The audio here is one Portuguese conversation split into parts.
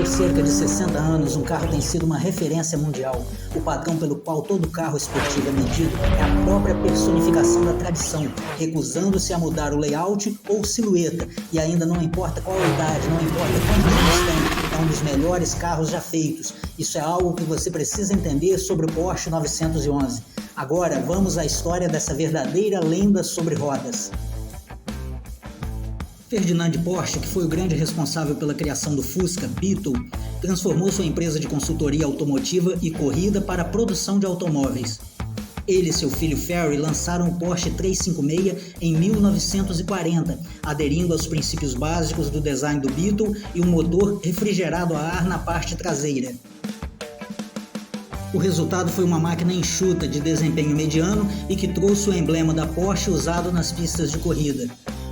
Por cerca de 60 anos, um carro tem sido uma referência mundial. O padrão pelo qual todo carro esportivo é medido é a própria personificação da tradição, recusando-se a mudar o layout ou silhueta. E ainda não importa qual a idade, não importa quantos anos tem, é um dos melhores carros já feitos. Isso é algo que você precisa entender sobre o Porsche 911. Agora, vamos à história dessa verdadeira lenda sobre rodas. Ferdinand Porsche, que foi o grande responsável pela criação do Fusca, Beetle, transformou sua empresa de consultoria automotiva e corrida para a produção de automóveis. Ele e seu filho Ferry lançaram o Porsche 356 em 1940, aderindo aos princípios básicos do design do Beetle e um motor refrigerado a ar na parte traseira. O resultado foi uma máquina enxuta de desempenho mediano e que trouxe o emblema da Porsche usado nas pistas de corrida.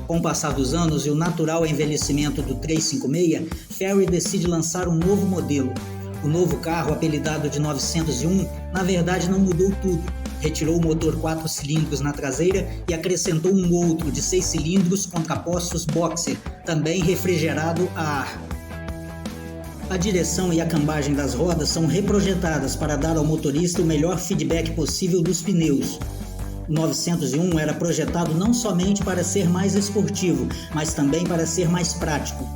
Com o passar dos anos e o natural envelhecimento do 356, Ferry decide lançar um novo modelo. O novo carro, apelidado de 901, na verdade não mudou tudo. Retirou o motor 4 cilindros na traseira e acrescentou um outro de 6 cilindros contrapostos Boxer, também refrigerado a ar. A direção e a cambagem das rodas são reprojetadas para dar ao motorista o melhor feedback possível dos pneus. O 901 era projetado não somente para ser mais esportivo, mas também para ser mais prático.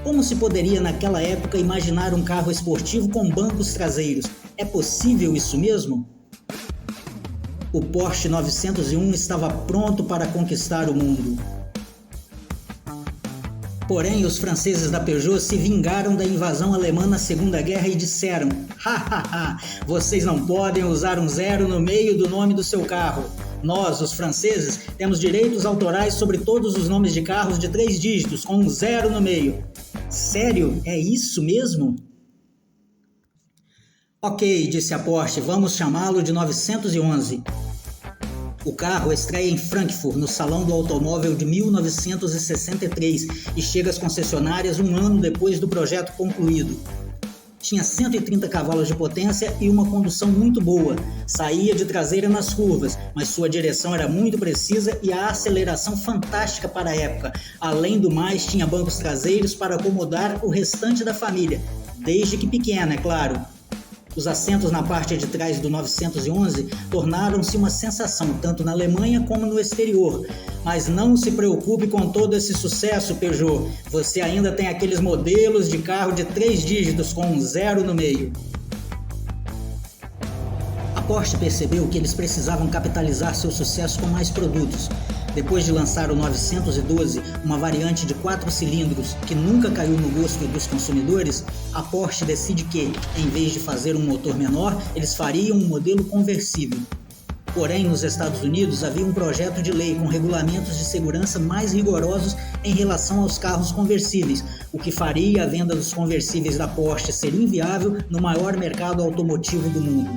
Como se poderia naquela época imaginar um carro esportivo com bancos traseiros? É possível isso mesmo? O Porsche 901 estava pronto para conquistar o mundo. Porém, os franceses da Peugeot se vingaram da invasão alemã na Segunda Guerra e disseram: hahaha, vocês não podem usar um zero no meio do nome do seu carro. Nós, os franceses, temos direitos autorais sobre todos os nomes de carros de 3 dígitos, com um zero no meio. Sério? É isso mesmo? Ok, disse a Porsche, vamos chamá-lo de 911. O carro estreia em Frankfurt, no Salão do Automóvel de 1963, e chega às concessionárias um ano depois do projeto concluído. Tinha 130 cavalos de potência e uma condução muito boa. Saía de traseira nas curvas, mas sua direção era muito precisa e a aceleração fantástica para a época. Além do mais, tinha bancos traseiros para acomodar o restante da família, desde que pequena, é claro. Os assentos na parte de trás do 911 tornaram-se uma sensação tanto na Alemanha como no exterior. Mas não se preocupe com todo esse sucesso, Peugeot. Você ainda tem aqueles modelos de carro de 3 dígitos com um zero no meio. A Porsche percebeu que eles precisavam capitalizar seu sucesso com mais produtos. Depois de lançar o 912, uma variante de 4 cilindros que nunca caiu no gosto dos consumidores, a Porsche decide que, em vez de fazer um motor menor, eles fariam um modelo conversível. Porém, nos Estados Unidos havia um projeto de lei com regulamentos de segurança mais rigorosos em relação aos carros conversíveis, o que faria a venda dos conversíveis da Porsche ser inviável no maior mercado automotivo do mundo.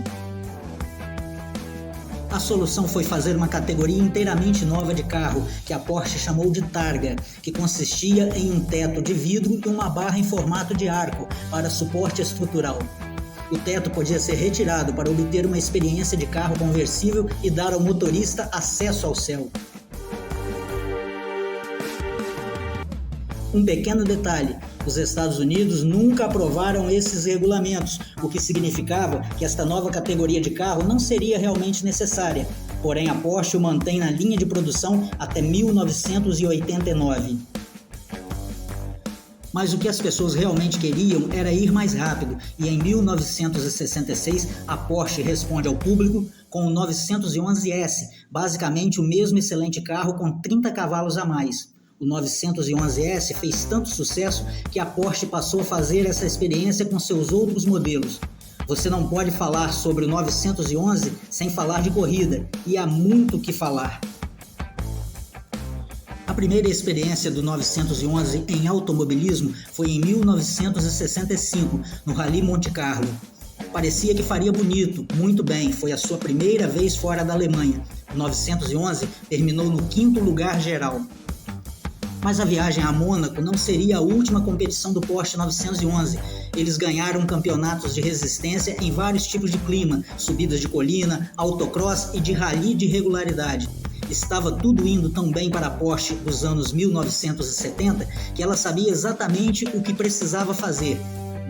A solução foi fazer uma categoria inteiramente nova de carro, que a Porsche chamou de Targa, que consistia em um teto de vidro e uma barra em formato de arco para suporte estrutural. O teto podia ser retirado para obter uma experiência de carro conversível e dar ao motorista acesso ao céu. Um pequeno detalhe: os Estados Unidos nunca aprovaram esses regulamentos, o que significava que esta nova categoria de carro não seria realmente necessária. Porém, a Porsche o mantém na linha de produção até 1989. Mas o que as pessoas realmente queriam era ir mais rápido, e em 1966 a Porsche responde ao público com o 911S, basicamente o mesmo excelente carro com 30 cavalos a mais. O 911S fez tanto sucesso que a Porsche passou a fazer essa experiência com seus outros modelos. Você não pode falar sobre o 911 sem falar de corrida, e há muito o que falar. A primeira experiência do 911 em automobilismo foi em 1965, no Rally Monte Carlo. Parecia que faria bonito, muito bem, foi a sua primeira vez fora da Alemanha. O 911 terminou no 5º lugar geral. Mas a viagem a Mônaco não seria a última competição do Porsche 911. Eles ganharam campeonatos de resistência em vários tipos de clima, subidas de colina, autocross e de rally de regularidade. Estava tudo indo tão bem para a Porsche dos anos 1970 que ela sabia exatamente o que precisava fazer: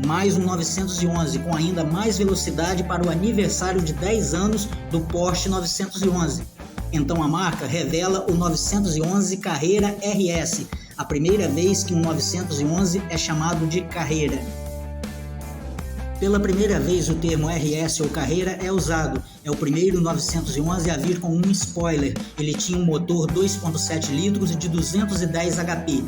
mais um 911 com ainda mais velocidade para o aniversário de 10 anos do Porsche 911. Então a marca revela o 911 Carrera RS, a primeira vez que um 911 é chamado de Carrera. Pela primeira vez o termo RS ou Carrera é usado. É o primeiro 911 a vir com um spoiler. Ele tinha um motor 2.7 litros de 210 HP.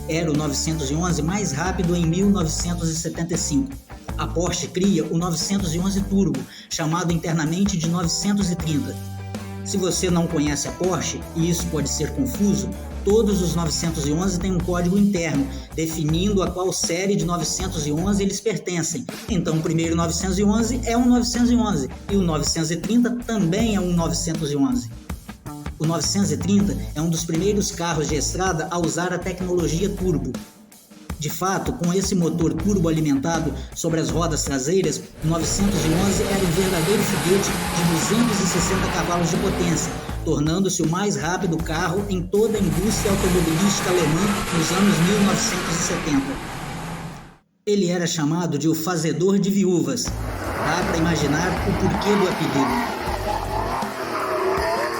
Era o 911 mais rápido em 1975. A Porsche cria o 911 Turbo, chamado internamente de 930. Se você não conhece a Porsche, e isso pode ser confuso, todos os 911 têm um código interno, definindo a qual série de 911 eles pertencem. Então o primeiro 911 é um 911 e o 930 também é um 911. O 930 é um dos primeiros carros de estrada a usar a tecnologia turbo. De fato, com esse motor turbo alimentado sobre as rodas traseiras, o 911 era um verdadeiro foguete de 260 cavalos de potência, tornando-se o mais rápido carro em toda a indústria automobilística alemã nos anos 1970. Ele era chamado de o fazedor de viúvas. Dá para imaginar o porquê do apelido.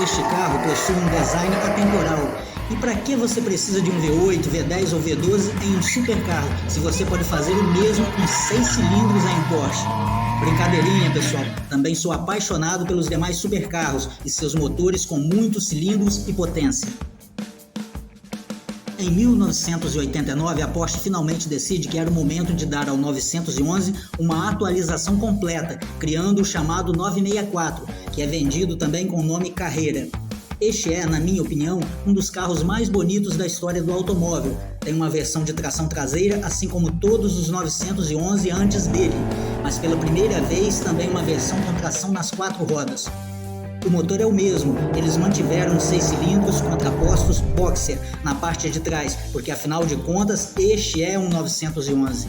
Este carro possui um design atemporal. E para que você precisa de um V8, V10 ou V12 em um supercarro, se você pode fazer o mesmo com 6 cilindros em Porsche? Brincadeirinha, pessoal. Também sou apaixonado pelos demais supercarros e seus motores com muitos cilindros e potência. Em 1989, a Porsche finalmente decide que era o momento de dar ao 911 uma atualização completa, criando o chamado 964, que é vendido também com o nome Carrera. Este é, na minha opinião, um dos carros mais bonitos da história do automóvel. Tem uma versão de tração traseira, assim como todos os 911 antes dele, mas pela primeira vez também uma versão com tração nas 4 rodas. O motor é o mesmo, eles mantiveram 6 cilindros contrapostos boxer na parte de trás, porque afinal de contas este é um 911.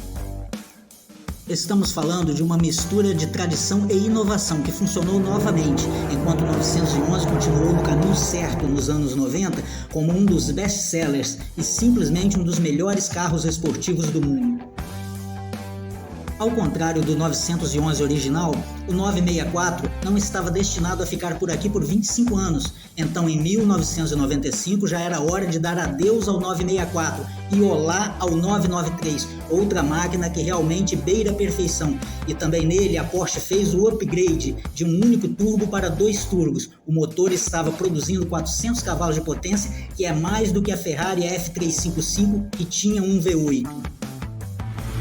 Estamos falando de uma mistura de tradição e inovação que funcionou novamente, enquanto o 911 continuou no caminho certo nos anos 90 como um dos best-sellers e simplesmente um dos melhores carros esportivos do mundo. Ao contrário do 911 original, o 964 não estava destinado a ficar por aqui por 25 anos. Então, em 1995, já era hora de dar adeus ao 964 e olá ao 993, outra máquina que realmente beira a perfeição. E também nele, a Porsche fez o upgrade de um único turbo para 2 turbos. O motor estava produzindo 400 cavalos de potência, que é mais do que a Ferrari F355, que tinha um V8.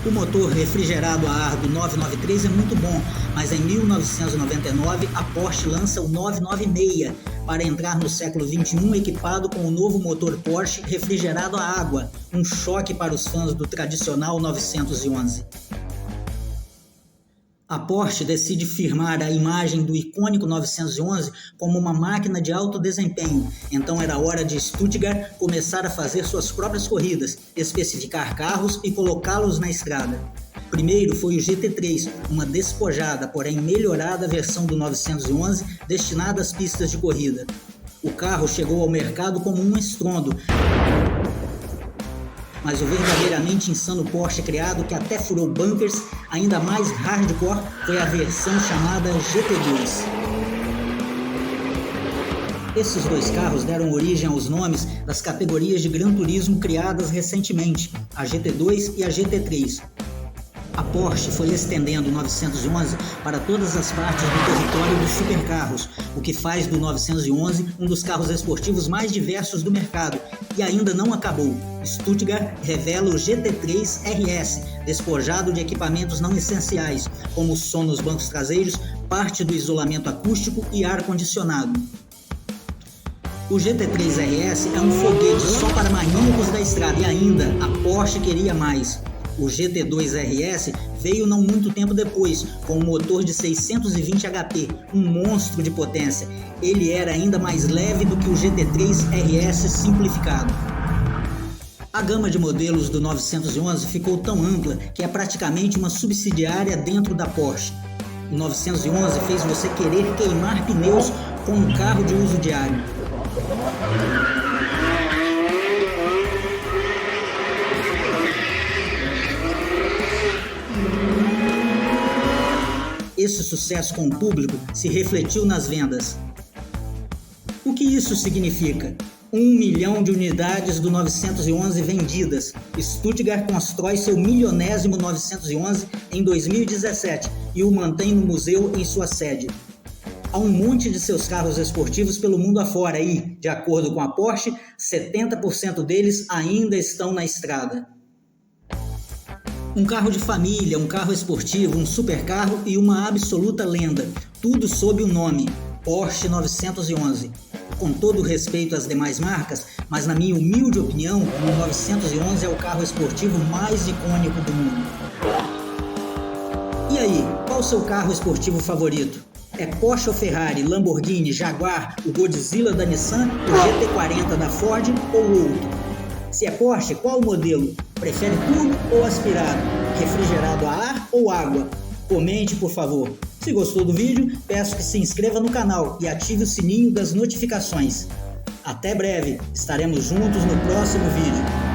O motor refrigerado a ar do 993 é muito bom, mas em 1999 a Porsche lança o 996 para entrar no século XXI equipado com o novo motor Porsche refrigerado a água, um choque para os fãs do tradicional 911. A Porsche decide firmar a imagem do icônico 911 como uma máquina de alto desempenho, então era hora de Stuttgart começar a fazer suas próprias corridas, especificar carros e colocá-los na estrada. Primeiro foi o GT3, uma despojada, porém melhorada versão do 911 destinada às pistas de corrida. O carro chegou ao mercado como um estrondo, mas o verdadeiramente insano Porsche criado que até furou bunkers ainda mais hardcore foi a versão chamada GT2. Esses 2 carros deram origem aos nomes das categorias de Gran Turismo criadas recentemente, a GT2 e a GT3. A Porsche foi estendendo o 911 para todas as partes do território dos supercarros, o que faz do 911 um dos carros esportivos mais diversos do mercado. E ainda não acabou. Stuttgart revela o GT3 RS, despojado de equipamentos não essenciais, como som nos bancos traseiros, parte do isolamento acústico e ar-condicionado. O GT3 RS é um foguete só para maníacos da estrada e ainda a Porsche queria mais. O GT2 RS veio não muito tempo depois, com um motor de 620 HP, um monstro de potência. Ele era ainda mais leve do que o GT3 RS simplificado. A gama de modelos do 911 ficou tão ampla que é praticamente uma subsidiária dentro da Porsche. O 911 fez você querer queimar pneus com um carro de uso diário. sucesso com o público se refletiu nas vendas. O que isso significa? 1 milhão de unidades do 911 vendidas. Stuttgart constrói seu milionésimo 911 em 2017 e o mantém no museu em sua sede. Há um monte de seus carros esportivos pelo mundo afora e, de acordo com a Porsche, 70% deles ainda estão na estrada. Um carro de família, um carro esportivo, um supercarro e uma absoluta lenda, tudo sob o nome Porsche 911. Com todo o respeito às demais marcas, mas na minha humilde opinião, o 911 é o carro esportivo mais icônico do mundo. E aí, qual o seu carro esportivo favorito? É Porsche ou Ferrari, Lamborghini, Jaguar, o Godzilla da Nissan, o GT40 da Ford ou outro? Se é Porsche, qual o modelo? Prefere turbo ou aspirado? Refrigerado a ar ou água? Comente, por favor. Se gostou do vídeo, peço que se inscreva no canal e ative o sininho das notificações. Até breve, estaremos juntos no próximo vídeo.